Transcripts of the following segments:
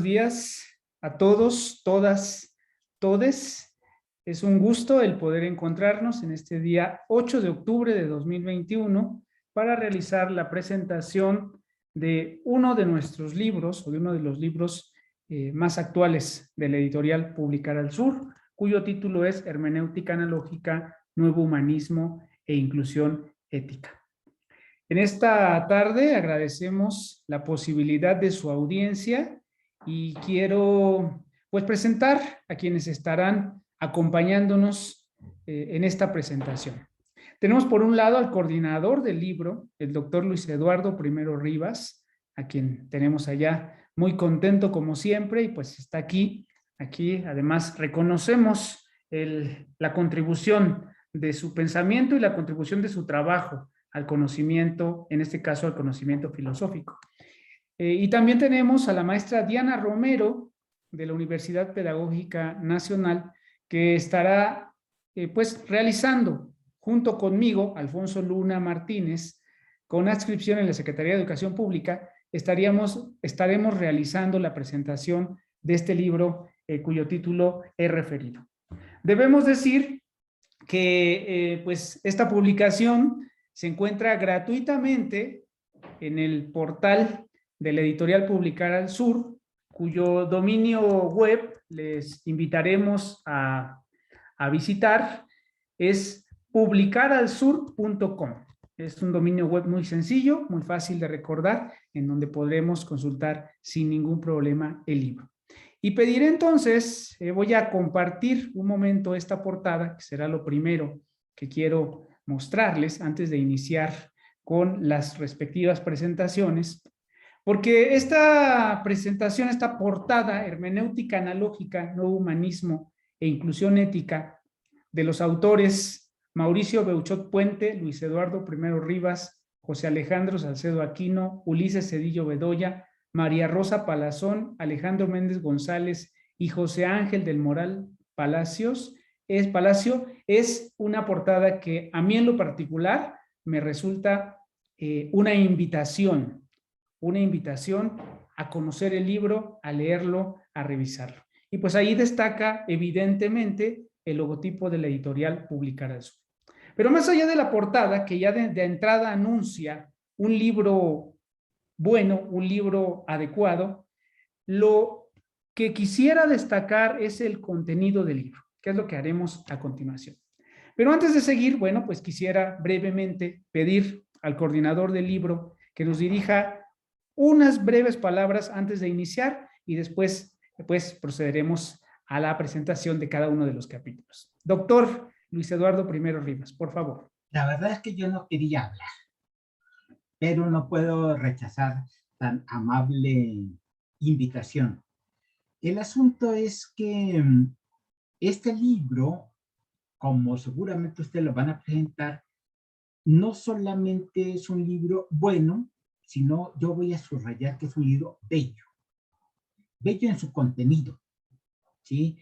buenos días a todos, todas, todes. Es un gusto el poder encontrarnos en este día 8 de octubre de 2021 para realizar la presentación de uno de nuestros libros o de uno de los libros más actuales de la editorial Publicar al Sur, cuyo título es Hermenéutica Analógica, Nuevo Humanismo e Inclusión Ética. En esta tarde agradecemos la posibilidad de su audiencia y quiero pues presentar a quienes estarán acompañándonos en esta presentación. Tenemos por un lado al coordinador del libro, el doctor Luis Eduardo Primero Rivas, a quien tenemos allá muy contento como siempre y pues está aquí. Aquí además reconocemos la contribución de su pensamiento y la contribución de su trabajo al conocimiento, en este caso al conocimiento filosófico. Y también tenemos a la maestra Diana Romero de la Universidad Pedagógica Nacional, que estará pues realizando junto conmigo, Alfonso Luna Martínez, con adscripción en la Secretaría de Educación Pública, estaremos realizando la presentación de este libro cuyo título he referido. Debemos decir que pues esta publicación se encuentra gratuitamente en el portal de la editorial Publicar al Sur, cuyo dominio web les invitaremos a visitar, es publicaralsur.com. Es un dominio web muy sencillo, muy fácil de recordar, en donde podremos consultar sin ningún problema el libro. Y pediré entonces, voy a compartir un momento esta portada, que será lo primero que quiero mostrarles antes de iniciar con las respectivas presentaciones, porque esta presentación, esta portada, Hermenéutica Analógica, Nuevo Humanismo e Inclusión Ética, de los autores Mauricio Beuchot Puente, Luis Eduardo Primero Rivas, José Alejandro Salcedo Aquino, Ulises Cedillo Bedoya, María Rosa Palazón, Alejandro Méndez González y José Ángel del Moral Palacio, es una portada que a mí en lo particular me resulta una invitación a conocer el libro, a leerlo, a revisarlo. Y pues ahí destaca evidentemente el logotipo de la editorial Publicar al Sur. Pero más allá de la portada, que ya de entrada anuncia un libro bueno, un libro adecuado, lo que quisiera destacar es el contenido del libro, que es lo que haremos a continuación. Pero antes de seguir, bueno, pues quisiera brevemente pedir al coordinador del libro que nos dirija unas breves palabras antes de iniciar y después pues, procederemos a la presentación de cada uno de los capítulos. Doctor Luis Eduardo Primero Rivas, por favor. La verdad es que yo no quería hablar, pero no puedo rechazar tan amable invitación. El asunto es que este libro, como seguramente ustedes lo van a presentar, no solamente es un libro bueno, sino yo voy a subrayar que es un libro bello. Bello en su contenido, ¿sí?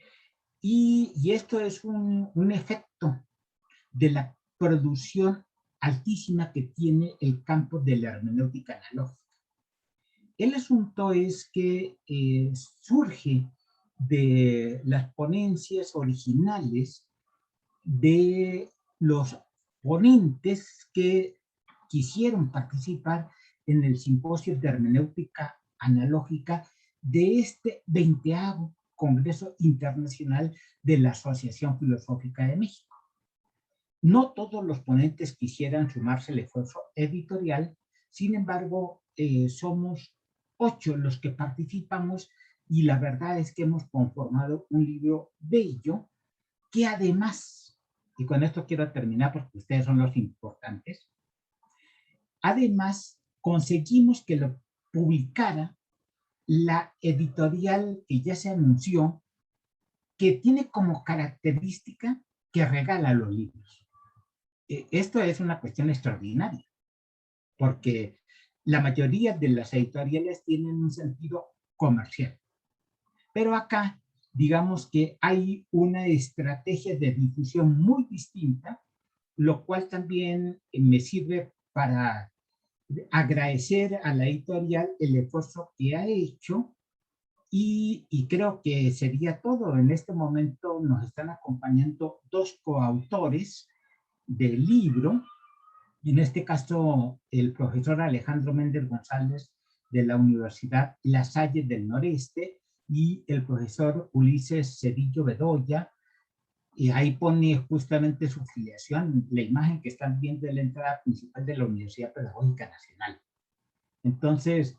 Y esto es un efecto de la producción altísima que tiene el campo de la hermenéutica analógica. El asunto es que surge de las ponencias originales de los ponentes que quisieron participar en el simposio de hermenéutica analógica de este 20º Congreso Internacional de la Asociación Filosófica de México. No todos los ponentes quisieran sumarse al esfuerzo editorial, sin embargo, somos 8 los que participamos y la verdad es que hemos conformado un libro bello que además, y con esto quiero terminar porque ustedes son los importantes, además conseguimos que lo publicara la editorial que ya se anunció, que tiene como característica que regala los libros. Esto es una cuestión extraordinaria, porque la mayoría de las editoriales tienen un sentido comercial. Pero acá, digamos que hay una estrategia de difusión muy distinta, lo cual también me sirve para agradecer a la editorial el esfuerzo que ha hecho Y creo que sería todo. En este momento nos están acompañando dos coautores del libro, en este caso el profesor Alejandro Méndez González de la Universidad La Salle del Noreste y el profesor Ulises Cedillo Bedoya, y ahí pone justamente su filiación, la imagen que están viendo de la entrada principal de la Universidad Pedagógica Nacional. Entonces,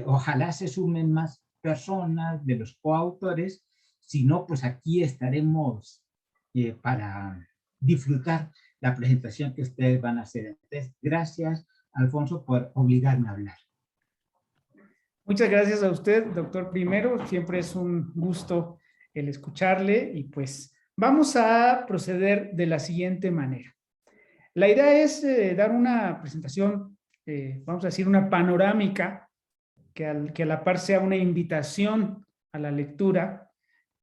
ojalá se sumen más personas de los coautores, si no, pues aquí estaremos para disfrutar la presentación que ustedes van a hacer. Entonces, gracias, Alfonso, por obligarme a hablar. Muchas gracias a usted, doctor Primero. Siempre es un gusto el escucharle y pues vamos a proceder de la siguiente manera. La idea es dar una presentación, vamos a decir, una panorámica que a la par sea una invitación a la lectura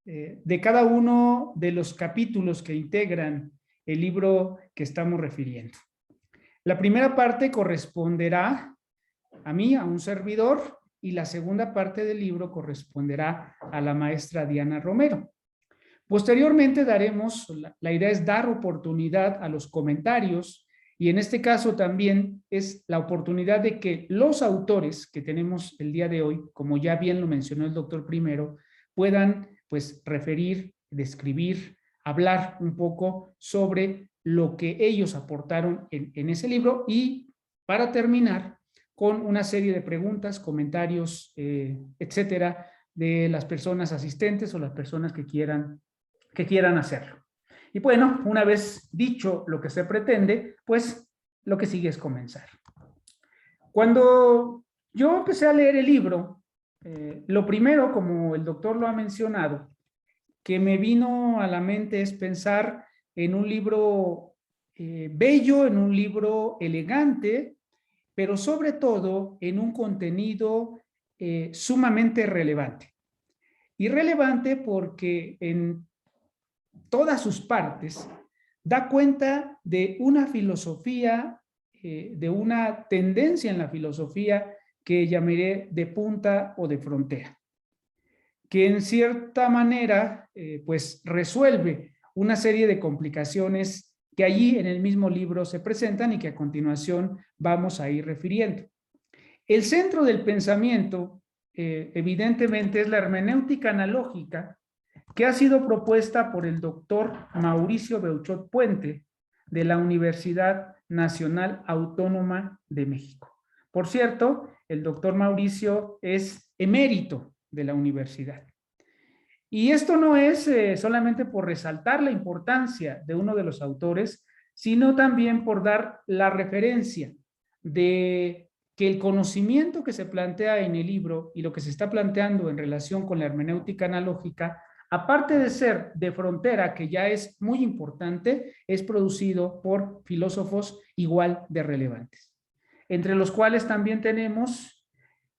de cada uno de los capítulos que integran el libro que estamos refiriendo. La primera parte corresponderá a mí, a un servidor, y la segunda parte del libro corresponderá a la maestra Diana Romero. Posteriormente daremos, la idea es dar oportunidad a los comentarios y en este caso también es la oportunidad de que los autores que tenemos el día de hoy, como ya bien lo mencionó el doctor Primero, puedan pues referir, describir, hablar un poco sobre lo que ellos aportaron en ese libro y para terminar con una serie de preguntas, comentarios, etcétera, de las personas asistentes o las personas que quieran hacerlo. Y bueno, una vez dicho lo que se pretende, pues lo que sigue es comenzar. Cuando yo empecé a leer el libro, lo primero, como el doctor lo ha mencionado, que me vino a la mente es pensar en un libro bello, en un libro elegante, pero sobre todo en un contenido sumamente relevante. Y relevante porque en todas sus partes da cuenta de una filosofía, de una tendencia en la filosofía que llamaré de punta o de frontera, que en cierta manera pues resuelve una serie de complicaciones que allí en el mismo libro se presentan y que a continuación vamos a ir refiriendo. El centro del pensamiento, evidentemente, es la hermenéutica analógica que ha sido propuesta por el doctor Mauricio Beuchot Puente de la Universidad Nacional Autónoma de México. Por cierto, el doctor Mauricio es emérito de la universidad. Y esto no es solamente por resaltar la importancia de uno de los autores, sino también por dar la referencia de que el conocimiento que se plantea en el libro y lo que se está planteando en relación con la hermenéutica analógica, aparte de ser de frontera, que ya es muy importante, es producido por filósofos igual de relevantes, entre los cuales también tenemos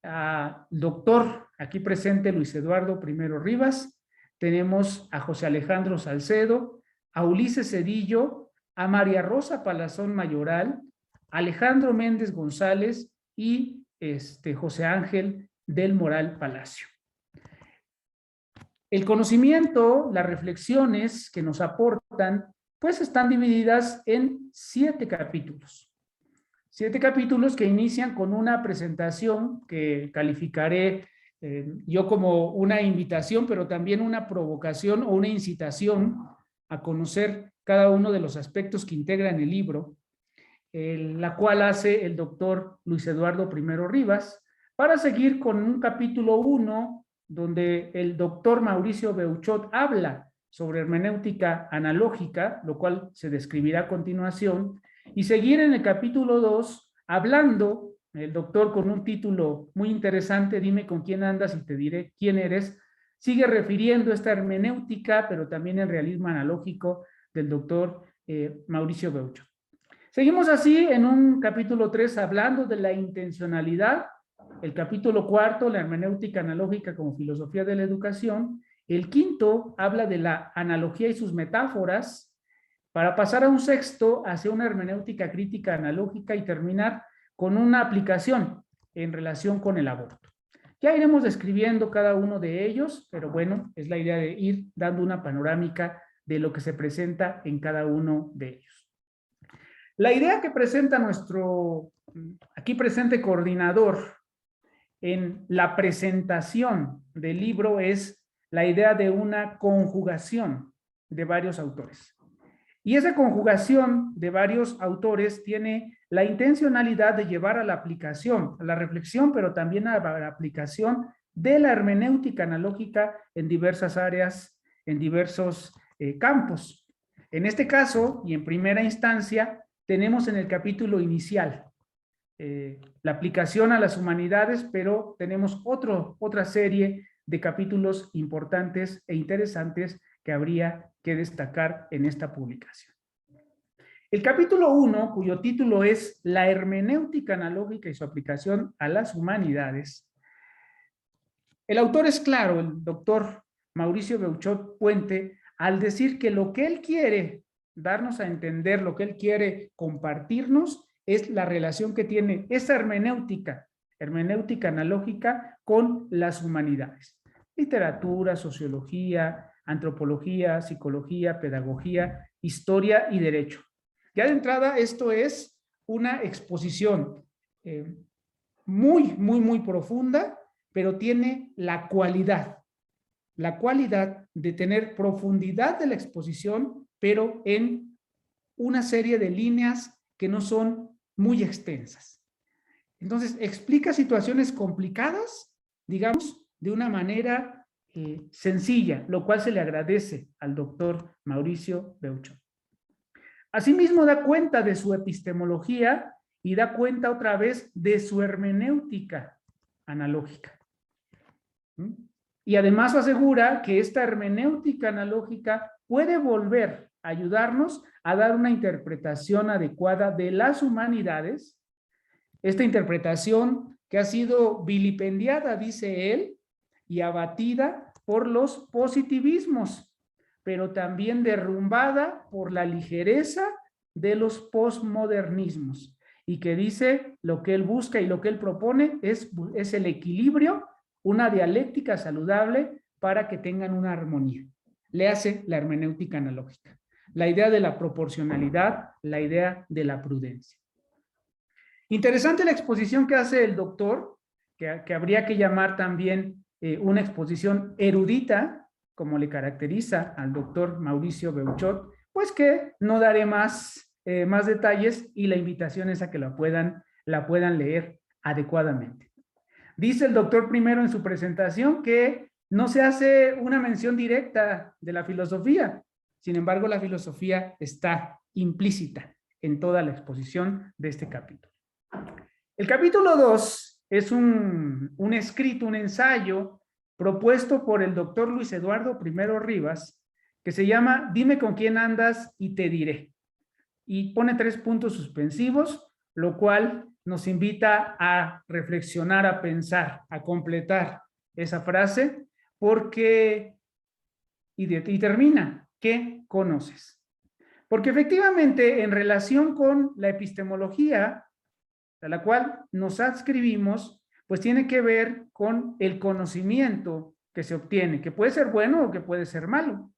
al doctor aquí presente Luis Eduardo Primero Rivas, tenemos a José Alejandro Salcedo, a Ulises Cedillo, a María Rosa Palazón Mayoral, Alejandro Méndez González y José Ángel del Moral Palacio. El conocimiento, las reflexiones que nos aportan, pues están divididas en 7 capítulos. 7 capítulos que inician con una presentación que calificaré yo como una invitación, pero también una provocación o una incitación a conocer cada uno de los aspectos que integran el libro, la cual hace el doctor Luis Eduardo Primero Rivas, para seguir con un capítulo 1, donde el doctor Mauricio Beuchot habla sobre hermenéutica analógica, lo cual se describirá a continuación, y seguir en el capítulo 2 hablando, el doctor con un título muy interesante, Dime con quién andas y te diré quién eres, sigue refiriendo esta hermenéutica, pero también el realismo analógico del doctor Mauricio Beuchot. Seguimos así en un capítulo 3 hablando de la intencionalidad, el capítulo 4, la hermenéutica analógica como filosofía de la educación, el 5 habla de la analogía y sus metáforas, para pasar a un 6 hacia una hermenéutica crítica analógica y terminar con una aplicación en relación con el aborto. Ya iremos describiendo cada uno de ellos, pero bueno, es la idea de ir dando una panorámica de lo que se presenta en cada uno de ellos. La idea que presenta nuestro aquí presente coordinador en la presentación del libro es la idea de una conjugación de varios autores. Y esa conjugación de varios autores tiene la intencionalidad de llevar a la aplicación, a la reflexión, pero también a la aplicación de la hermenéutica analógica en diversas áreas, en diversos campos. En este caso, y en primera instancia, tenemos en el capítulo inicial la aplicación a las humanidades, pero tenemos otra serie de capítulos importantes e interesantes que habría que destacar en esta publicación. El capítulo 1, cuyo título es La hermenéutica analógica y su aplicación a las humanidades. El autor es claro, el doctor Mauricio Beuchot Puente, al decir que lo que él quiere darnos a entender, lo que él quiere compartirnos, es la relación que tiene esa hermenéutica analógica con las humanidades. Literatura, sociología, antropología, psicología, pedagogía, historia y derecho. Ya de entrada, esto es una exposición muy profunda, pero tiene la cualidad de tener profundidad de la exposición, pero en una serie de líneas que no son muy extensas. Entonces, explica situaciones complicadas, digamos, de una manera sencilla, lo cual se le agradece al doctor Mauricio Beuchot. Asimismo, da cuenta de su epistemología y da cuenta otra vez de su hermenéutica analógica. Y además asegura que esta hermenéutica analógica puede volver a ayudarnos a dar una interpretación adecuada de las humanidades, esta interpretación que ha sido vilipendiada, dice él, y abatida por los positivismos, pero también derrumbada por la ligereza de los posmodernismos, y que dice lo que él busca y lo que él propone es el equilibrio, una dialéctica saludable para que tengan una armonía. Le hace la hermenéutica analógica, la idea de la proporcionalidad, la idea de la prudencia. Interesante la exposición que hace el doctor, que habría que llamar también una exposición erudita, como le caracteriza al doctor Mauricio Beuchot, pues que no daré más detalles y la invitación es a que la puedan leer adecuadamente. Dice el doctor primero en su presentación que no se hace una mención directa de la filosofía, sin embargo la filosofía está implícita en toda la exposición de este capítulo. El capítulo 2 es un escrito, un ensayo propuesto por el doctor Luis Eduardo I Rivas, que se llama Dime con quién andas y te diré. Y pone 3 puntos suspensivos, lo cual nos invita a reflexionar, a pensar, a completar esa frase, porque, y termina, ¿qué conoces? Porque efectivamente, en relación con la epistemología, a la cual nos adscribimos, pues tiene que ver con el conocimiento que se obtiene, que puede ser bueno o que puede ser malo.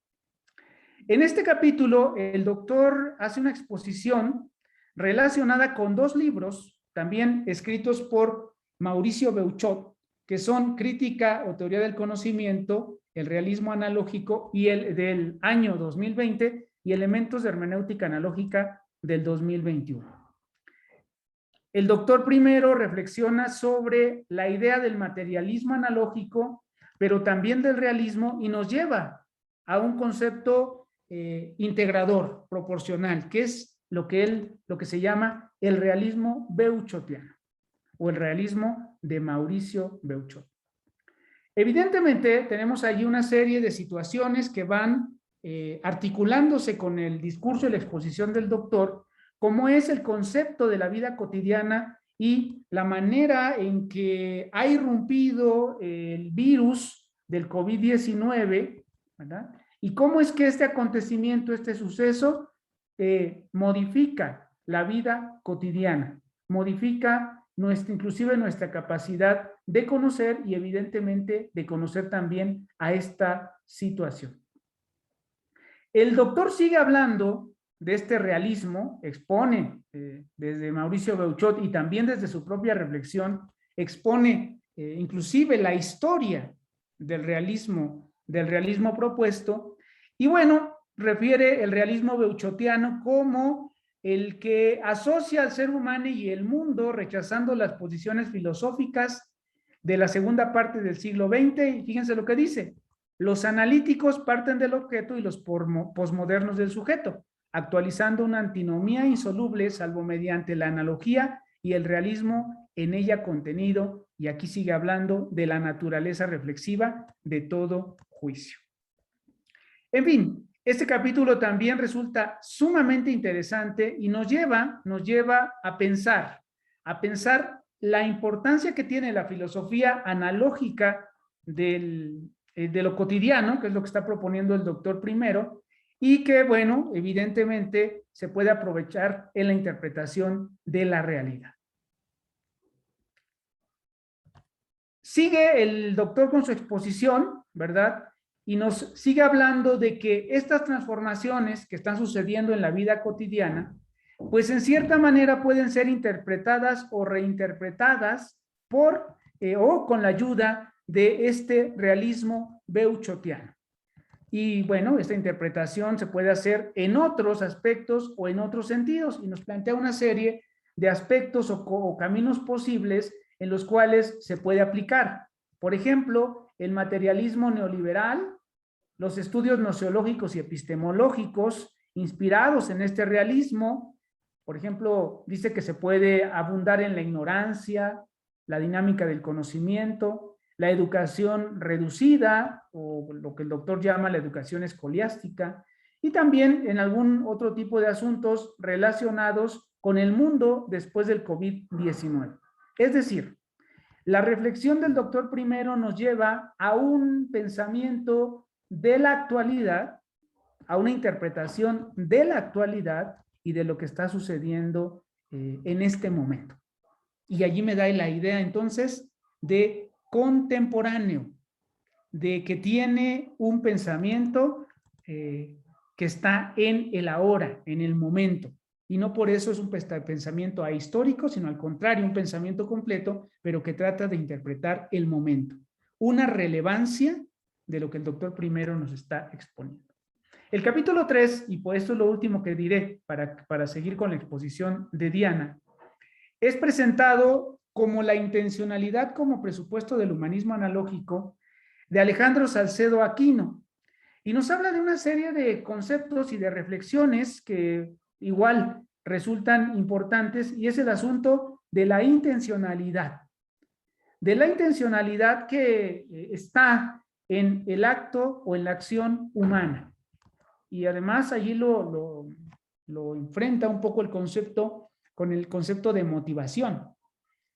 En este capítulo, el doctor hace una exposición relacionada con 2 libros, también escritos por Mauricio Beuchot, que son Crítica o Teoría del Conocimiento, el realismo analógico y el del año 2020 y Elementos de hermenéutica analógica del 2021. El doctor primero reflexiona sobre la idea del materialismo analógico, pero también del realismo, y nos lleva a un concepto integrador, proporcional, que es lo que se llama el realismo beuchotiano, o el realismo de Mauricio Beuchot. Evidentemente, tenemos allí una serie de situaciones que van articulándose con el discurso y la exposición del doctor, como es el concepto de la vida cotidiana y la manera en que ha irrumpido el virus del COVID-19, ¿verdad? Y cómo es que este acontecimiento, este suceso, modifica la vida cotidiana, modifica inclusive nuestra capacidad de conocer y evidentemente de conocer también a esta situación. El doctor sigue hablando de este realismo, expone desde Mauricio Beuchot y también desde su propia reflexión, expone inclusive la historia del realismo propuesto, y bueno, refiere el realismo beuchotiano como el que asocia al ser humano y el mundo, rechazando las posiciones filosóficas de la segunda parte del siglo XX, y fíjense lo que dice: los analíticos parten del objeto y los posmodernos del sujeto, actualizando una antinomía insoluble salvo mediante la analogía y el realismo en ella contenido, y aquí sigue hablando de la naturaleza reflexiva de todo juicio. En fin, este capítulo también resulta sumamente interesante y nos lleva a pensar la importancia que tiene la filosofía analógica de lo cotidiano, que es lo que está proponiendo el doctor primero, y que, bueno, evidentemente se puede aprovechar en la interpretación de la realidad. Sigue el doctor con su exposición, ¿verdad? Y nos sigue hablando de que estas transformaciones que están sucediendo en la vida cotidiana, pues en cierta manera pueden ser interpretadas o reinterpretadas por o con la ayuda de este realismo beuchotiano. Y bueno, esta interpretación se puede hacer en otros aspectos o en otros sentidos, y nos plantea una serie de aspectos o caminos posibles en los cuales se puede aplicar. Por ejemplo, el materialismo neoliberal, los estudios nociológicos y epistemológicos inspirados en este realismo. Por ejemplo, dice que se puede abundar en la ignorancia, la dinámica del conocimiento, la educación reducida, o lo que el doctor llama la educación escoliástica, y también en algún otro tipo de asuntos relacionados con el mundo después del COVID-19. Es decir, la reflexión del doctor primero nos lleva a un pensamiento de la actualidad, a una interpretación de la actualidad y de lo que está sucediendo en este momento. Y allí me da la idea entonces de contemporáneo, de que tiene un pensamiento que está en el ahora, en el momento. Y no por eso es un pensamiento ahistórico, sino al contrario, un pensamiento completo, pero que trata de interpretar el momento. Una relevancia de lo que el doctor primero nos está exponiendo. El capítulo 3, y pues esto es lo último que diré para seguir con la exposición de Diana, es presentado como la intencionalidad como presupuesto del humanismo analógico de Alejandro Salcedo Aquino, y nos habla de una serie de conceptos y de reflexiones que igual resultan importantes, y es el asunto de la intencionalidad que está en el acto o en la acción humana. Y además allí lo enfrenta un poco el concepto con el concepto de motivación.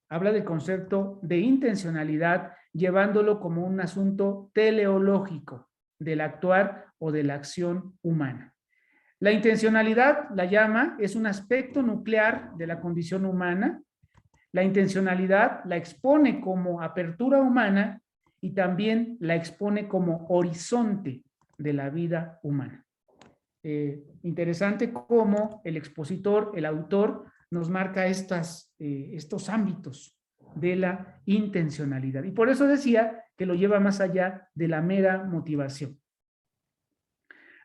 Habla del concepto de intencionalidad, llevándolo como un asunto teleológico del actuar o de la acción humana. La intencionalidad, la llama, es un aspecto nuclear de la condición humana. La intencionalidad la expone como apertura humana y también la expone como horizonte de la vida humana. Interesante cómo el expositor, el autor, nos marca estos ámbitos de la intencionalidad. Y por eso decía que lo lleva más allá de la mera motivación.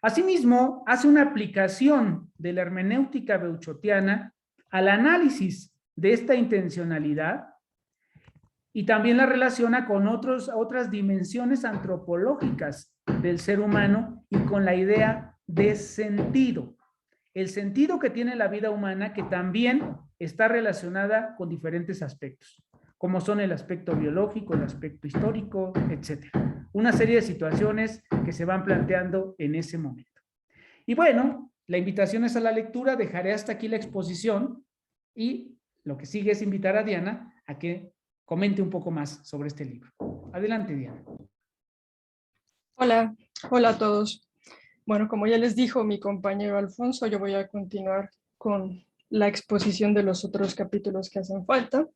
Asimismo, hace una aplicación de la hermenéutica beuchotiana al análisis de esta intencionalidad y también la relaciona con otras dimensiones antropológicas del ser humano y con la idea de sentido. El sentido que tiene la vida humana, que también está relacionada con diferentes aspectos, como son el aspecto biológico, el aspecto histórico, etc. Una serie de situaciones que se van planteando en ese momento. Y bueno, la invitación es a la lectura. Dejaré hasta aquí la exposición y lo que sigue es invitar a Diana a que comente un poco más sobre este libro. Adelante, Diana. Hola a todos. Bueno, como ya les dijo mi compañero Alfonso, yo voy a continuar con la exposición de los otros capítulos que hacen falta.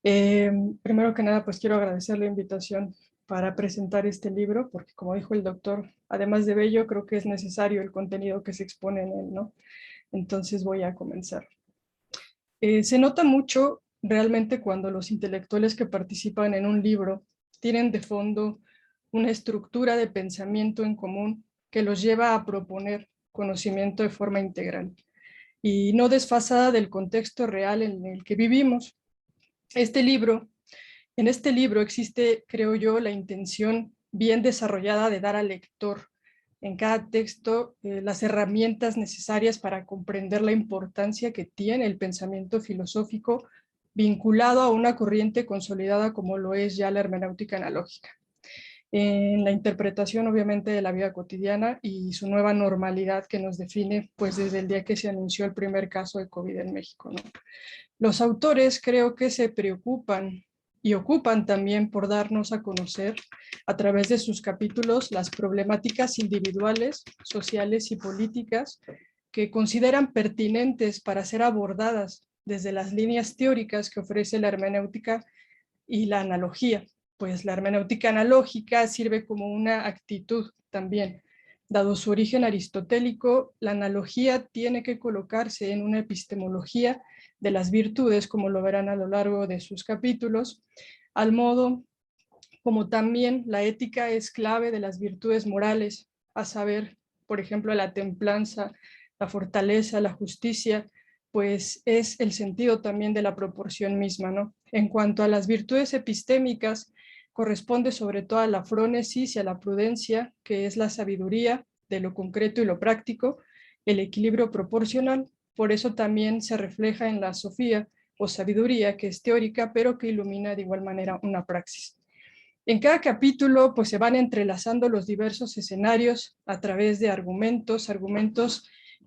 Primero que nada, pues quiero agradecer la invitación para presentar este libro, porque como dijo el doctor, además de bello, creo que es necesario el contenido que se expone en él, ¿no? Entonces voy a comenzar. Se nota mucho realmente cuando los intelectuales que participan en un libro tienen de fondo una estructura de pensamiento en común que los lleva a proponer conocimiento de forma integral y no desfasada del contexto real en el que vivimos. En este libro existe, creo yo, la intención bien desarrollada de dar al lector en cada texto las herramientas necesarias para comprender la importancia que tiene el pensamiento filosófico vinculado a una corriente consolidada como lo es ya la hermenéutica analógica, en la interpretación obviamente de la vida cotidiana y su nueva normalidad que nos define pues desde el día que se anunció el primer caso de COVID en México, ¿no? Los autores creo que se preocupan y ocupan también por darnos a conocer a través de sus capítulos las problemáticas individuales, sociales y políticas que consideran pertinentes para ser abordadas desde las líneas teóricas que ofrece la hermenéutica y la analogía, pues la hermenéutica analógica sirve como una actitud también. Dado su origen aristotélico, la analogía tiene que colocarse en una epistemología de las virtudes, como lo verán a lo largo de sus capítulos, al modo como también la ética es clave de las virtudes morales, a saber, por ejemplo, la templanza, la fortaleza, la justicia, pues es el sentido también de la proporción misma, ¿no? En cuanto a las virtudes epistémicas, corresponde sobre todo a la frónesis y a la prudencia, que es la sabiduría de lo concreto y lo práctico, el equilibrio proporcional, por eso también se refleja en la sofía o sabiduría, que es teórica, pero que ilumina de igual manera una praxis. En cada capítulo pues se van entrelazando los diversos escenarios a través de argumentos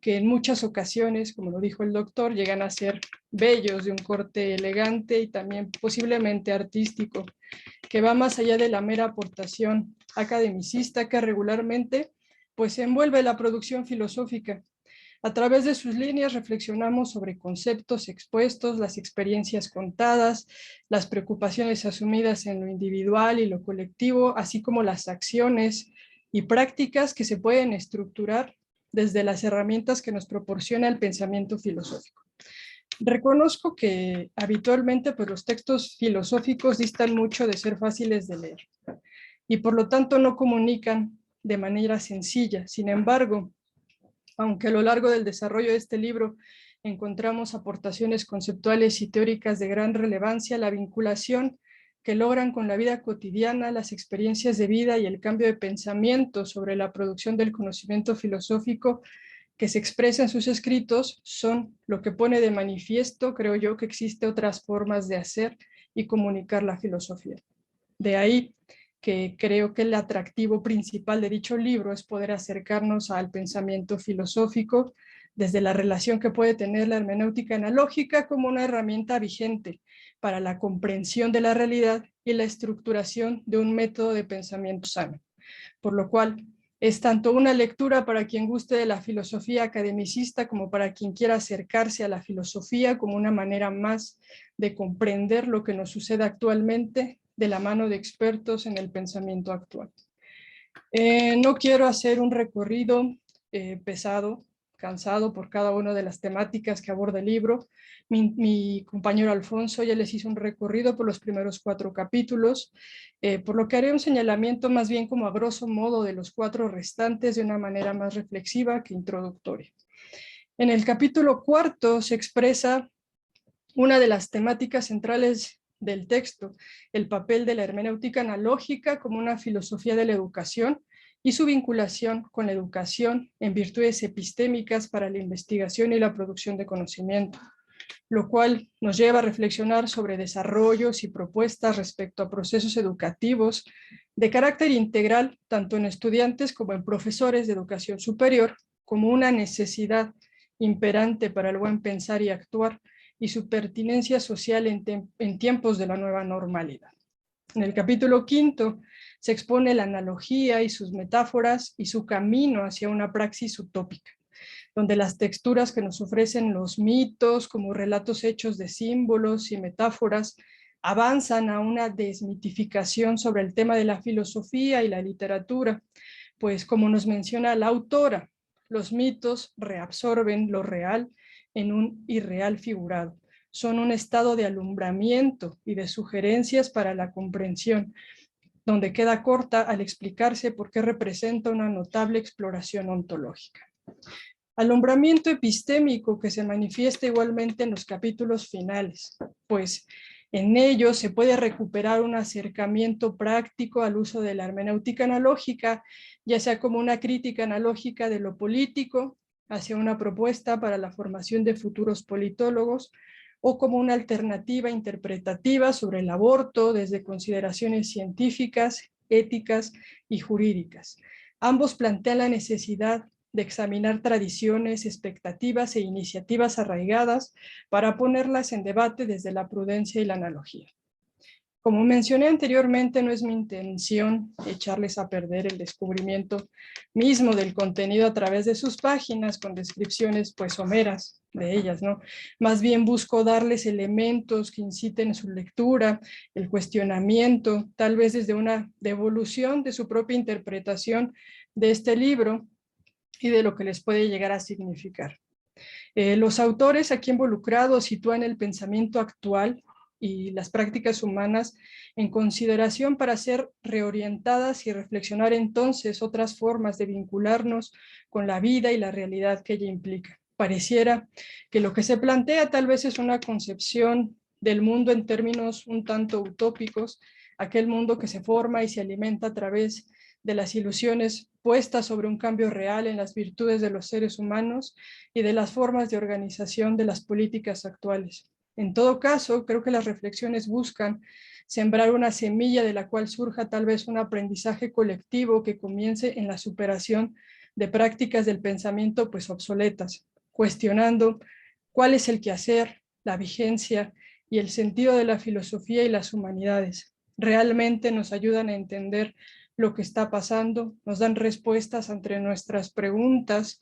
que en muchas ocasiones, como lo dijo el doctor, llegan a ser bellos, de un corte elegante y también posiblemente artístico, que va más allá de la mera aportación academicista que regularmente pues envuelve la producción filosófica. A través de sus líneas reflexionamos sobre conceptos expuestos, las experiencias contadas, las preocupaciones asumidas en lo individual y lo colectivo, así como las acciones y prácticas que se pueden estructurar desde las herramientas que nos proporciona el pensamiento filosófico. Reconozco que habitualmente pues, los textos filosóficos distan mucho de ser fáciles de leer y por lo tanto no comunican de manera sencilla. Sin embargo, aunque a lo largo del desarrollo de este libro encontramos aportaciones conceptuales y teóricas de gran relevancia, la vinculación que logran con la vida cotidiana, las experiencias de vida y el cambio de pensamiento sobre la producción del conocimiento filosófico que se expresa en sus escritos son lo que pone de manifiesto, creo yo, que existen otras formas de hacer y comunicar la filosofía. De ahí que creo que el atractivo principal de dicho libro es poder acercarnos al pensamiento filosófico desde la relación que puede tener la hermenéutica analógica como una herramienta vigente para la comprensión de la realidad y la estructuración de un método de pensamiento sano. Por lo cual, es tanto una lectura para quien guste de la filosofía academicista como para quien quiera acercarse a la filosofía como una manera más de comprender lo que nos sucede actualmente de la mano de expertos en el pensamiento actual. No quiero hacer un recorrido pesado, cansado por cada una de las temáticas que aborda el libro. Mi compañero Alfonso ya les hizo un recorrido por los primeros 4 capítulos, por lo que haré un señalamiento más bien como a grosso modo de los 4 restantes de una manera más reflexiva que introductoria. En el capítulo 4 se expresa una de las temáticas centrales del texto, el papel de la hermenéutica analógica como una filosofía de la educación y su vinculación con la educación en virtudes epistémicas para la investigación y la producción de conocimiento, lo cual nos lleva a reflexionar sobre desarrollos y propuestas respecto a procesos educativos de carácter integral, tanto en estudiantes como en profesores de educación superior, como una necesidad imperante para el buen pensar y actuar, y su pertinencia social en tiempos de la nueva normalidad. En el capítulo 5 se expone la analogía y sus metáforas y su camino hacia una praxis utópica, donde las texturas que nos ofrecen los mitos como relatos hechos de símbolos y metáforas avanzan a una desmitificación sobre el tema de la filosofía y la literatura, pues como nos menciona la autora, los mitos reabsorben lo real en un irreal figurado. Son un estado de alumbramiento y de sugerencias para la comprensión, donde queda corta al explicarse por qué representa una notable exploración ontológica. Alumbramiento epistémico que se manifiesta igualmente en los capítulos finales, pues en ellos se puede recuperar un acercamiento práctico al uso de la hermenéutica analógica, ya sea como una crítica analógica de lo político hacia una propuesta para la formación de futuros politólogos, o como una alternativa interpretativa sobre el aborto desde consideraciones científicas, éticas y jurídicas. Ambos plantean la necesidad de examinar tradiciones, expectativas e iniciativas arraigadas para ponerlas en debate desde la prudencia y la analogía. Como mencioné anteriormente, no es mi intención echarles a perder el descubrimiento mismo del contenido a través de sus páginas con descripciones pues someras de ellas, ¿no? Más bien busco darles elementos que inciten su lectura, el cuestionamiento, tal vez desde una devolución de su propia interpretación de este libro y de lo que les puede llegar a significar. Los autores aquí involucrados sitúan el pensamiento actual y las prácticas humanas en consideración para ser reorientadas y reflexionar entonces otras formas de vincularnos con la vida y la realidad que ella implica. Pareciera que lo que se plantea tal vez es una concepción del mundo en términos un tanto utópicos, aquel mundo que se forma y se alimenta a través de las ilusiones puestas sobre un cambio real en las virtudes de los seres humanos y de las formas de organización de las políticas actuales. En todo caso, creo que las reflexiones buscan sembrar una semilla de la cual surja tal vez un aprendizaje colectivo que comience en la superación de prácticas del pensamiento pues obsoletas, cuestionando cuál es el quehacer, la vigencia y el sentido de la filosofía y las humanidades. Realmente nos ayudan a entender lo que está pasando, nos dan respuestas ante nuestras preguntas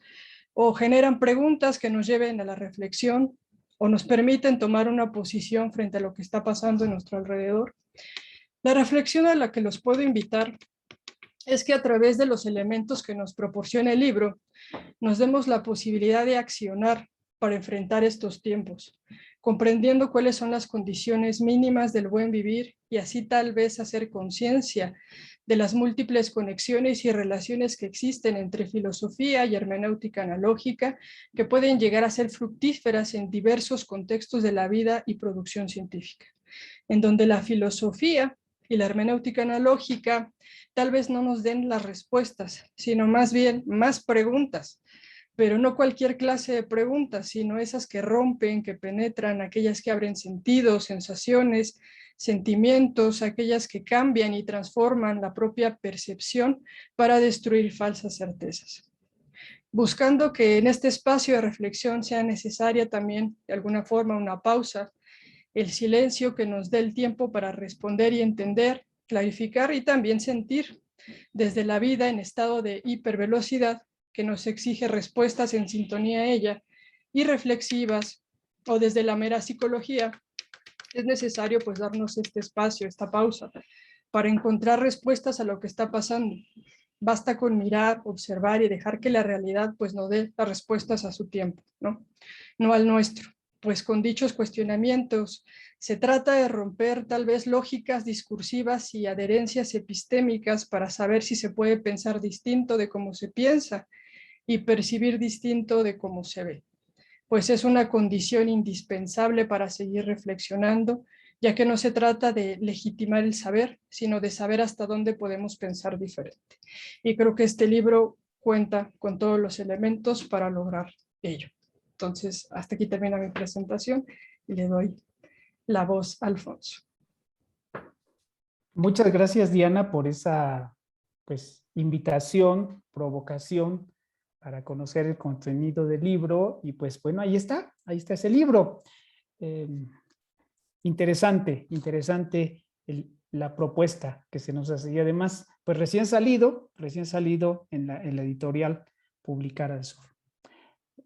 o generan preguntas que nos lleven a la reflexión o nos permiten tomar una posición frente a lo que está pasando en nuestro alrededor. La reflexión a la que los puedo invitar es que a través de los elementos que nos proporciona el libro, nos demos la posibilidad de accionar para enfrentar estos tiempos, comprendiendo cuáles son las condiciones mínimas del buen vivir y así tal vez hacer conciencia de las múltiples conexiones y relaciones que existen entre filosofía y hermenéutica analógica que pueden llegar a ser fructíferas en diversos contextos de la vida y producción científica, en donde la filosofía y la hermenéutica analógica tal vez no nos den las respuestas, sino más bien más preguntas, pero no cualquier clase de preguntas, sino esas que rompen, que penetran, aquellas que abren sentidos, sensaciones, sentimientos, aquellas que cambian y transforman la propia percepción para destruir falsas certezas. Buscando que en este espacio de reflexión sea necesaria también, de alguna forma, una pausa, el silencio que nos dé el tiempo para responder y entender, clarificar y también sentir desde la vida en estado de hipervelocidad que nos exige respuestas en sintonía a ella y reflexivas, o desde la mera psicología, es necesario pues darnos este espacio, esta pausa, para encontrar respuestas a lo que está pasando. Basta con mirar, observar y dejar que la realidad pues nos dé las respuestas a su tiempo, no al nuestro. Pues con dichos cuestionamientos se trata de romper tal vez lógicas discursivas y adherencias epistémicas para saber si se puede pensar distinto de cómo se piensa y percibir distinto de cómo se ve. Pues es una condición indispensable para seguir reflexionando, ya que no se trata de legitimar el saber, sino de saber hasta dónde podemos pensar diferente. Y creo que este libro cuenta con todos los elementos para lograr ello. Entonces, hasta aquí termina mi presentación y le doy la voz a Alfonso. Muchas gracias, Diana, por esa pues, invitación, provocación para conocer el contenido del libro. Y pues bueno, ahí está ese libro. Interesante la propuesta que se nos hace. Y además, pues recién salido en la editorial Publicar al Sur.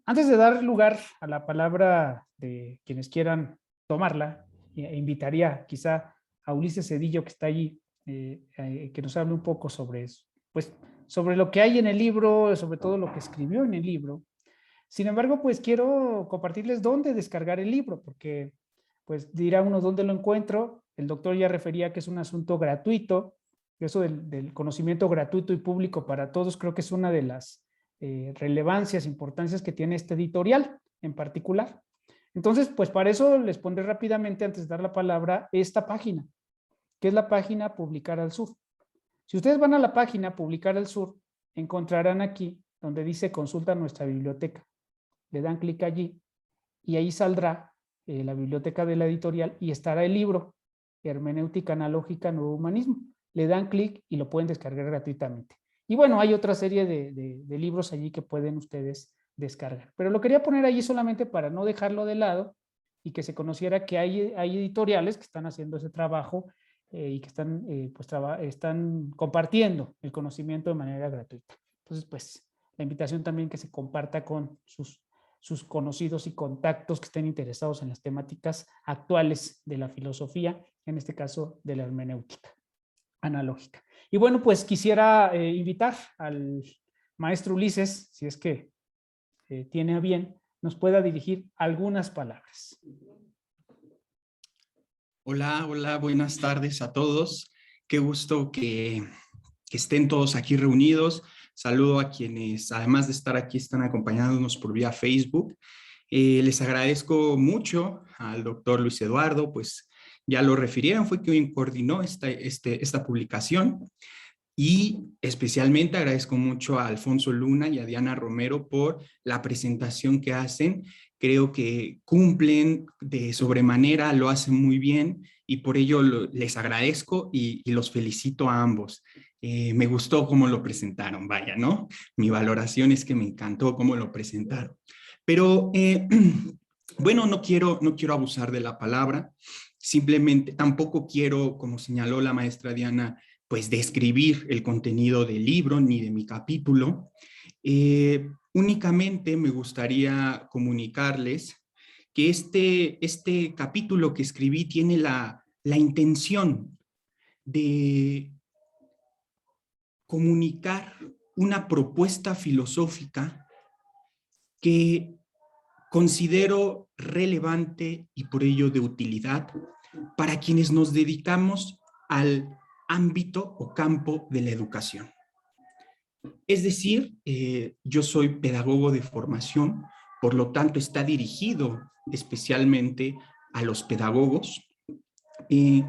Antes de dar lugar a la palabra de quienes quieran tomarla invitaría quizá a Ulises Cedillo, que está allí, que nos hable un poco sobre eso, pues sobre lo que hay en el libro, sobre todo lo que escribió en el libro. Sin embargo, pues quiero compartirles dónde descargar el libro, porque pues dirá uno dónde lo encuentro. El doctor ya refería que es un asunto gratuito. Eso del conocimiento gratuito y público para todos creo que es una de las relevancias, importancias que tiene este editorial en particular. Entonces, pues para eso les pondré rápidamente, antes de dar la palabra, esta página, que es la página Publicar al Sur. Si ustedes van a la página Publicar al Sur, encontrarán aquí donde dice consulta nuestra biblioteca. Le dan clic allí y ahí saldrá la biblioteca de la editorial y estará el libro Hermenéutica Analógica, Nuevo Humanismo. Le dan clic y lo pueden descargar gratuitamente. Y bueno, hay otra serie de libros allí que pueden ustedes descargar. Pero lo quería poner allí solamente para no dejarlo de lado y que se conociera que hay editoriales que están haciendo ese trabajo y que están, están compartiendo el conocimiento de manera gratuita. Entonces, pues, la invitación también que se comparta con sus conocidos y contactos que estén interesados en las temáticas actuales de la filosofía, en este caso de la hermenéutica analógica. Y bueno, pues quisiera invitar al maestro Ulises, si es que tiene a bien, nos pueda dirigir algunas palabras. Hola, hola, buenas tardes a todos. Qué gusto que estén todos aquí reunidos. Saludo a quienes, además de estar aquí, están acompañándonos por vía Facebook. Les agradezco mucho al doctor Luis Eduardo, pues ya lo refirieron, fue quien coordinó esta publicación. Y especialmente agradezco mucho a Alfonso Luna y a Diana Romero por la presentación que hacen. Creo que cumplen de sobremanera, lo hacen muy bien y por ello les agradezco y los felicito a ambos. Me gustó cómo lo presentaron, vaya, ¿no? Mi valoración es que me encantó cómo lo presentaron. Pero bueno, no quiero abusar de la palabra. Simplemente tampoco quiero, como señaló la maestra Diana, pues describir el contenido del libro ni de mi capítulo. Únicamente me gustaría comunicarles que este capítulo que escribí tiene la intención de comunicar una propuesta filosófica que considero relevante y por ello de utilidad para quienes nos dedicamos al ámbito o campo de la educación. Es decir, yo soy pedagogo de formación, por lo tanto está dirigido especialmente a los pedagogos y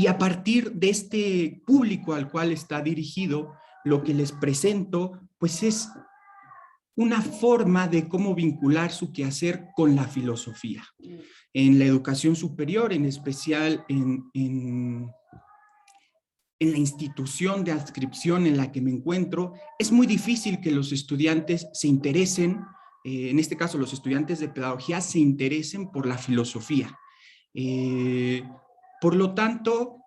a partir de este público al cual está dirigido, lo que les presento pues es una forma de cómo vincular su quehacer con la filosofía. En la educación superior, en especial en la institución de adscripción en la que me encuentro, es muy difícil que los estudiantes se interesen, en este caso los estudiantes de pedagogía se interesen por la filosofía. Por lo tanto,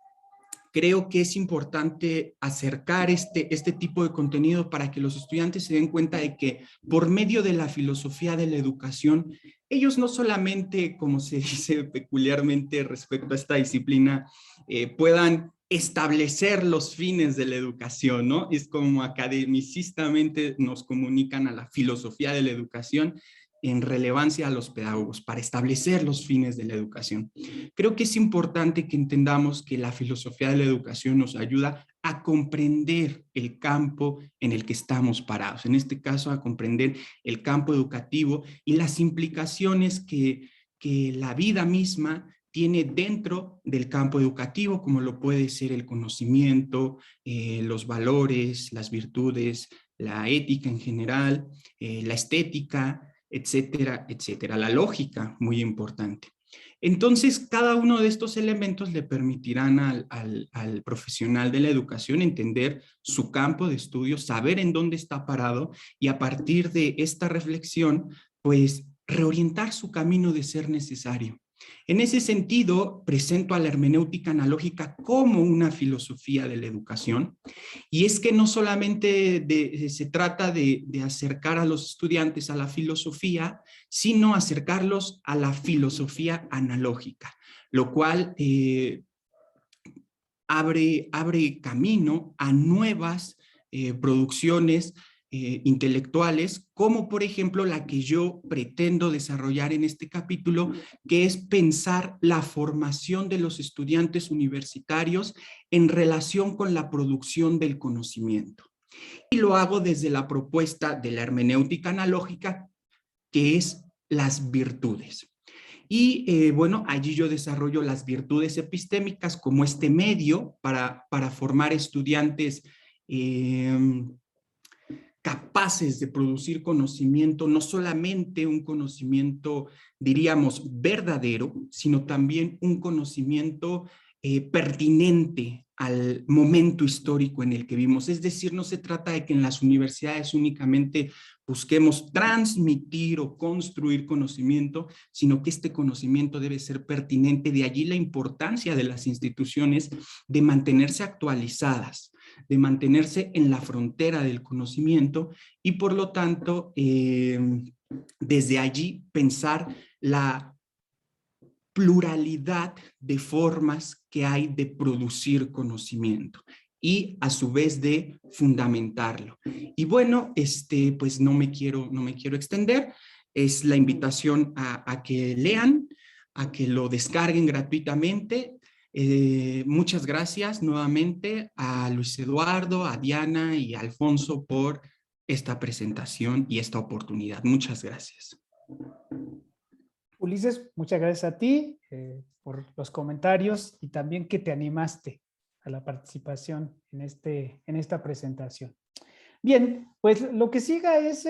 creo que es importante acercar este tipo de contenido para que los estudiantes se den cuenta de que por medio de la filosofía de la educación, ellos no solamente, como se dice peculiarmente respecto a esta disciplina, puedan establecer los fines de la educación, ¿no? Es como academicistamente nos comunican a la filosofía de la educación en relevancia a los pedagogos para establecer los fines de la educación. Creo que es importante que entendamos que la filosofía de la educación nos ayuda a comprender el campo en el que estamos parados, en este caso a comprender el campo educativo y las implicaciones que la vida misma tiene dentro del campo educativo, como lo puede ser el conocimiento, los valores, las virtudes, la ética en general, la estética, etcétera, etcétera. La lógica, muy importante. Entonces, cada uno de estos elementos le permitirán al profesional de la educación entender su campo de estudio, saber en dónde está parado y a partir de esta reflexión, pues reorientar su camino de ser necesario. En ese sentido, presento a la hermenéutica analógica como una filosofía de la educación, y es que no solamente se trata de acercar a los estudiantes a la filosofía, sino acercarlos a la filosofía analógica, lo cual abre camino a nuevas producciones intelectuales, como por ejemplo la que yo pretendo desarrollar en este capítulo, que es pensar la formación de los estudiantes universitarios en relación con la producción del conocimiento. Y lo hago desde la propuesta de la hermenéutica analógica, que es las virtudes. Y bueno, allí yo desarrollo las virtudes epistémicas como este medio para formar estudiantes capaces de producir conocimiento, no solamente un conocimiento, diríamos, verdadero, sino también un conocimiento pertinente al momento histórico en el que vivimos. Es decir, no se trata de que en las universidades únicamente busquemos transmitir o construir conocimiento, sino que este conocimiento debe ser pertinente. De allí la importancia de las instituciones de mantenerse actualizadas, de mantenerse en la frontera del conocimiento y por lo tanto desde allí pensar la pluralidad de formas que hay de producir conocimiento y a su vez de fundamentarlo. Y bueno, pues no me quiero extender, es la invitación a que lean, a que lo descarguen gratuitamente. Muchas gracias nuevamente a Luis Eduardo, a Diana y a Alfonso por esta presentación y esta oportunidad. Muchas gracias. Ulises, muchas gracias a ti por los comentarios y también que te animaste a la participación en esta presentación. Bien, pues lo que siga es,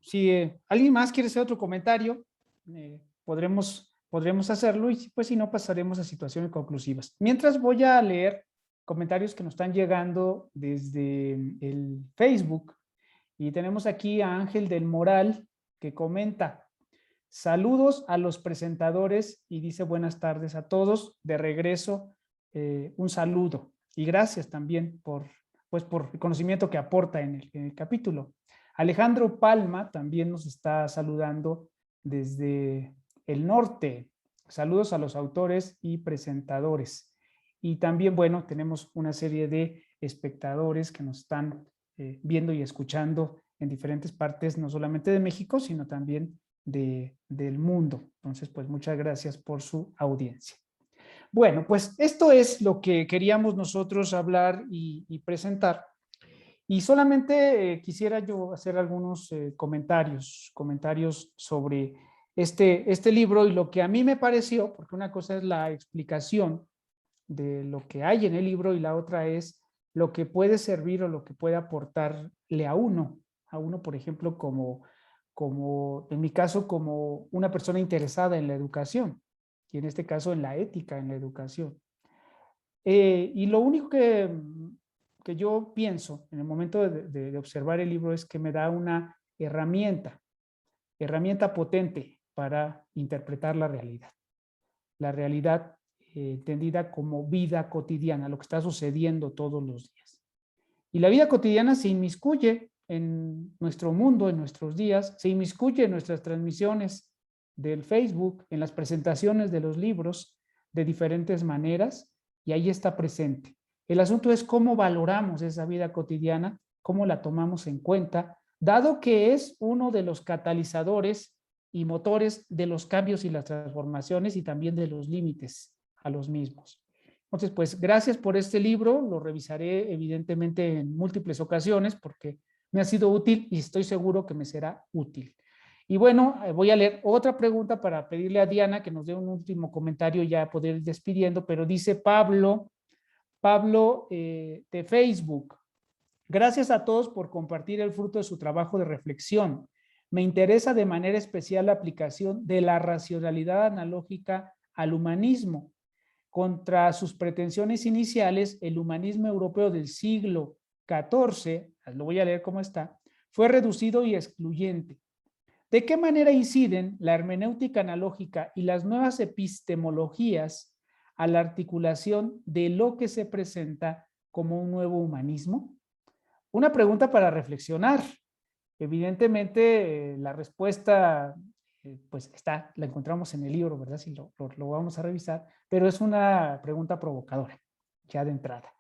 si alguien más quiere hacer otro comentario, podremos hacerlo y pues si no pasaremos a situaciones conclusivas. Mientras voy a leer comentarios que nos están llegando desde el Facebook y tenemos aquí a Ángel del Moral que comenta: saludos a los presentadores y dice buenas tardes a todos. De regreso, un saludo y gracias también por el conocimiento que aporta en el capítulo. Alejandro Palma también nos está saludando desde el norte. Saludos a los autores y presentadores. Y también, bueno, tenemos una serie de espectadores que nos están viendo y escuchando en diferentes partes, no solamente de México, sino también del mundo. Entonces, pues muchas gracias por su audiencia. Bueno, pues esto es lo que queríamos nosotros hablar y presentar. Y solamente quisiera yo hacer algunos comentarios sobre este libro y lo que a mí me pareció, porque una cosa es la explicación de lo que hay en el libro y la otra es lo que puede servir o lo que puede aportarle a uno, por ejemplo, como en mi caso, como una persona interesada en la educación, y en este caso en la ética en la educación. Y lo único que yo pienso en el momento de observar el libro es que me da una herramienta potente para interpretar la realidad entendida como vida cotidiana, lo que está sucediendo todos los días. Y la vida cotidiana se inmiscuye en nuestro mundo, en nuestros días, se inmiscuye en nuestras transmisiones del Facebook, en las presentaciones de los libros, de diferentes maneras, y ahí está presente. El asunto es cómo valoramos esa vida cotidiana, cómo la tomamos en cuenta, dado que es uno de los catalizadores y motores de los cambios y las transformaciones y también de los límites a los mismos. Entonces, pues gracias por este libro, lo revisaré evidentemente en múltiples ocasiones porque me ha sido útil y estoy seguro que me será útil. Y bueno, voy a leer otra pregunta para pedirle a Diana que nos dé un último comentario y ya poder ir despidiendo, pero dice Pablo de Facebook: gracias a todos por compartir el fruto de su trabajo de reflexión. Me interesa de manera especial la aplicación de la racionalidad analógica al humanismo. Contra sus pretensiones iniciales, el humanismo europeo del siglo XIV, lo voy a leer como está, fue reducido y excluyente. ¿De qué manera inciden la hermenéutica analógica y las nuevas epistemologías a la articulación de lo que se presenta como un nuevo humanismo? Una pregunta para reflexionar. Evidentemente, la respuesta, pues la encontramos en el libro, ¿verdad? Si lo vamos a revisar, pero es una pregunta provocadora, ya de entrada.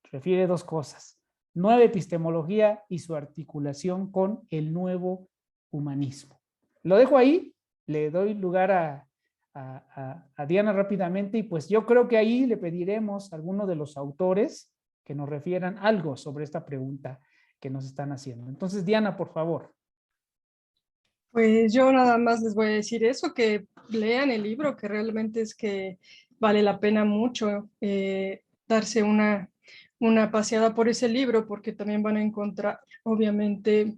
Refiere dos cosas: nueva epistemología y su articulación con el nuevo humanismo. Lo dejo ahí, le doy lugar a Diana rápidamente, y pues yo creo que ahí le pediremos a alguno de los autores que nos refieran algo sobre esta pregunta que nos están haciendo. Entonces, Diana, por favor. Pues yo nada más les voy a decir eso, que lean el libro, que realmente es que vale la pena mucho darse una paseada por ese libro, porque también van a encontrar, obviamente,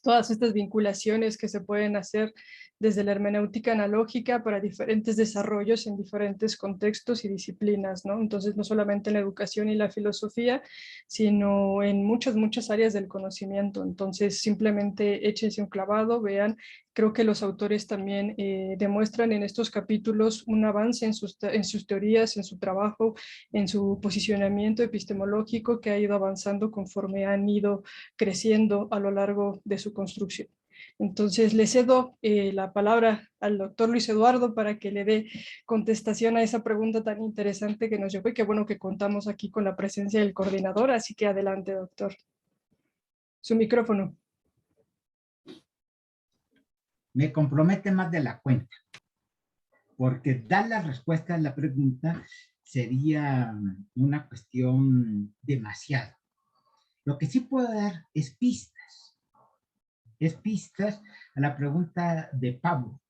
todas estas vinculaciones que se pueden hacer desde la hermenéutica analógica para diferentes desarrollos en diferentes contextos y disciplinas, ¿no? Entonces, no solamente en la educación y la filosofía, sino en muchas áreas del conocimiento. Entonces, simplemente échense un clavado, vean. Creo que los autores también demuestran en estos capítulos un avance en sus teorías, en su trabajo, en su posicionamiento epistemológico que ha ido avanzando conforme han ido creciendo a lo largo de su construcción. Entonces le cedo la palabra al doctor Luis Eduardo para que le dé contestación a esa pregunta tan interesante que nos llevó, y qué bueno que contamos aquí con la presencia del coordinador, así que adelante, doctor. Su micrófono. Me compromete más de la cuenta, porque dar la respuesta a la pregunta sería una cuestión demasiado. Lo que sí puedo dar es pistas a la pregunta de Pablo.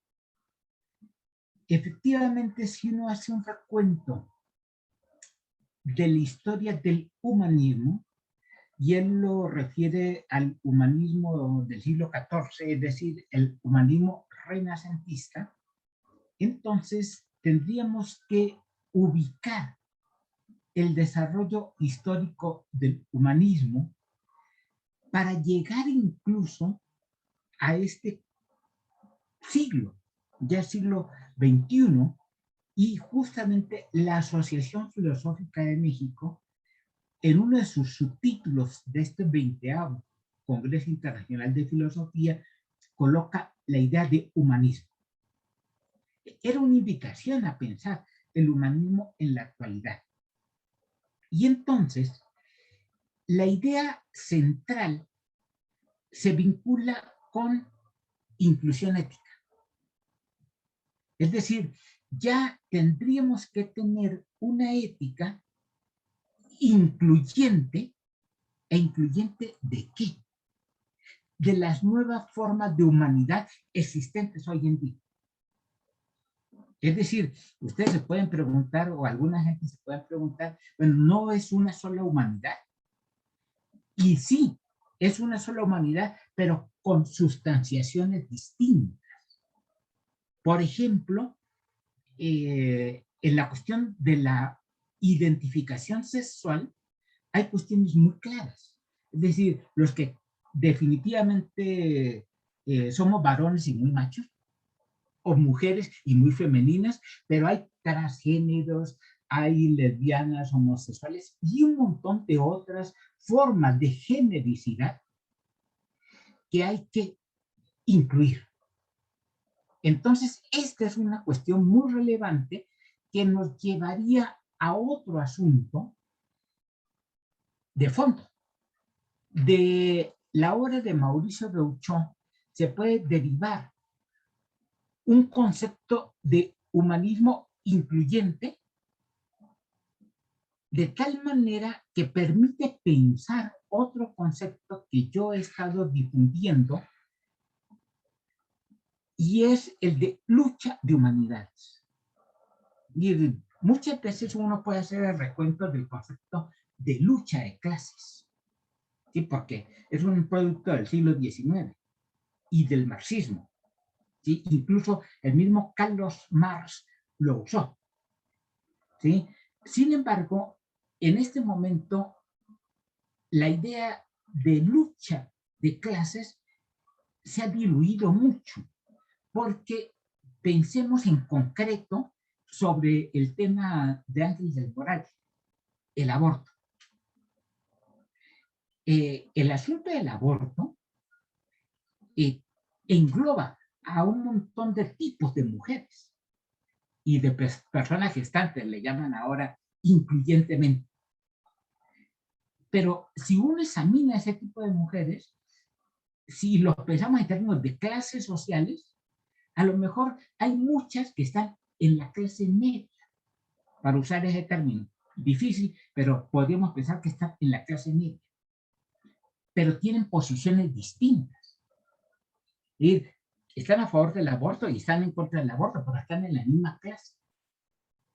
Efectivamente, si uno hace un recuento de la historia del humanismo, y él lo refiere al humanismo del siglo XIV, es decir, el humanismo renacentista, entonces tendríamos que ubicar el desarrollo histórico del humanismo para llegar incluso a este siglo, ya siglo XXI, y justamente la Asociación Filosófica de México, en uno de sus subtítulos de este 20º Congreso Internacional de Filosofía, coloca la idea de humanismo. Era una invitación a pensar el humanismo en la actualidad. Y entonces, la idea central se vincula con inclusión ética. Es decir, ya tendríamos que tener una ética incluyente. ¿E incluyente de qué? De las nuevas formas de humanidad existentes hoy en día. Es decir, ustedes se pueden preguntar, o alguna gente se puede preguntar, bueno, ¿no es una sola humanidad? Y sí, es una sola humanidad, pero con sustanciaciones distintas. Por ejemplo, en la cuestión de la identificación sexual, hay cuestiones muy claras. Es decir, los que definitivamente somos varones y muy machos, o mujeres y muy femeninas, pero hay transgéneros, hay lesbianas, homosexuales y un montón de otras formas de genericidad que hay que incluir. Entonces, esta es una cuestión muy relevante que nos llevaría a otro asunto de fondo. De la obra de Mauricio Reuchó se puede derivar un concepto de humanismo incluyente de tal manera que permite pensar otro concepto que yo he estado difundiendo, y es el de lucha de humanidades. Y muchas veces uno puede hacer el recuento del concepto de lucha de clases, ¿sí? Porque es un producto del siglo XIX y del marxismo, ¿sí? Incluso el mismo Carlos Marx lo usó, ¿sí? Sin embargo, en este momento, la idea de lucha de clases se ha diluido mucho, porque pensemos en concreto sobre el tema de Ángeles Moral, el aborto. El asunto del aborto engloba a un montón de tipos de mujeres y de personas gestantes, le llaman ahora incluyentemente. Pero si uno examina ese tipo de mujeres, si los pensamos en términos de clases sociales, a lo mejor hay muchas que están en la clase media, para usar ese término. Difícil, pero podríamos pensar que están en la clase media. Pero tienen posiciones distintas. Y están a favor del aborto y están en contra del aborto, pero están en la misma clase.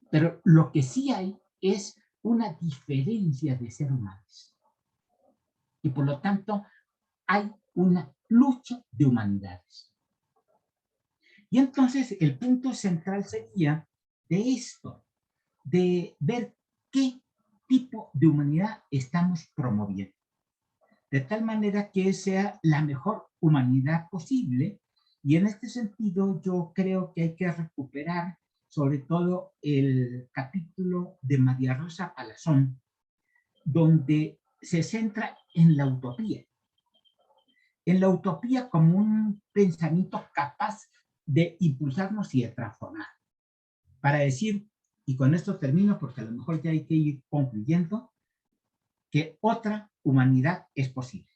Pero lo que sí hay es una diferencia de seres humanos. Y por lo tanto, hay una lucha de humanidades. Y entonces el punto central sería de esto, de ver qué tipo de humanidad estamos promoviendo. De tal manera que sea la mejor humanidad posible. Y en este sentido yo creo que hay que recuperar sobre todo el capítulo de María Rosa Palazón, donde se centra en la utopía. En la utopía como un pensamiento capaz de impulsarnos y de transformar. Para decir, y con esto termino porque a lo mejor ya hay que ir concluyendo, que otra humanidad es posible.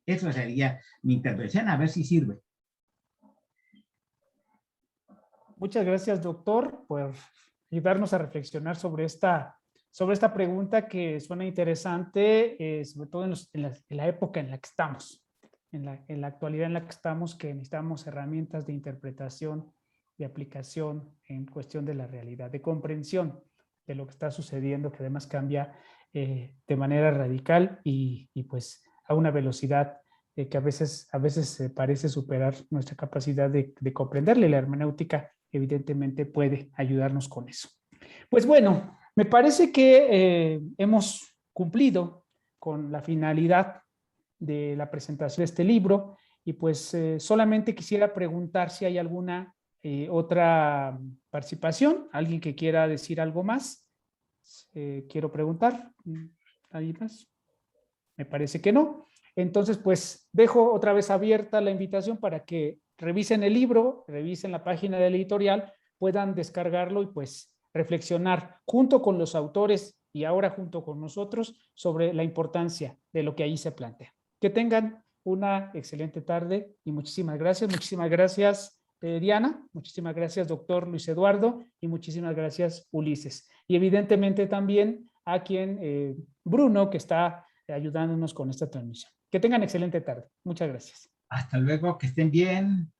Eso sería mi intervención, a ver si sirve. Muchas gracias, doctor, por ayudarnos a reflexionar sobre esta pregunta que suena interesante, sobre todo en la época en la que estamos, en la actualidad en la que estamos, que necesitamos herramientas de interpretación, de aplicación en cuestión de la realidad, de comprensión de lo que está sucediendo, que además cambia de manera radical y pues a una velocidad que a veces parece superar nuestra capacidad de comprenderle. La hermenéutica evidentemente puede ayudarnos con eso. Pues bueno, me parece que hemos cumplido con la finalidad de la presentación de este libro y pues solamente quisiera preguntar si hay alguna otra participación, alguien que quiera decir algo más. Quiero preguntar, ¿alguien más? Me parece que no. Entonces, pues dejo otra vez abierta la invitación para que revisen el libro, revisen la página de la editorial, puedan descargarlo y pues reflexionar junto con los autores y ahora junto con nosotros sobre la importancia de lo que ahí se plantea. Que tengan una excelente tarde y muchísimas gracias. Muchísimas gracias, Diana. Muchísimas gracias, doctor Luis Eduardo. Y muchísimas gracias, Ulises. Y evidentemente también a quien, Bruno, que está ayudándonos con esta transmisión. Que tengan excelente tarde. Muchas gracias. Hasta luego, que estén bien.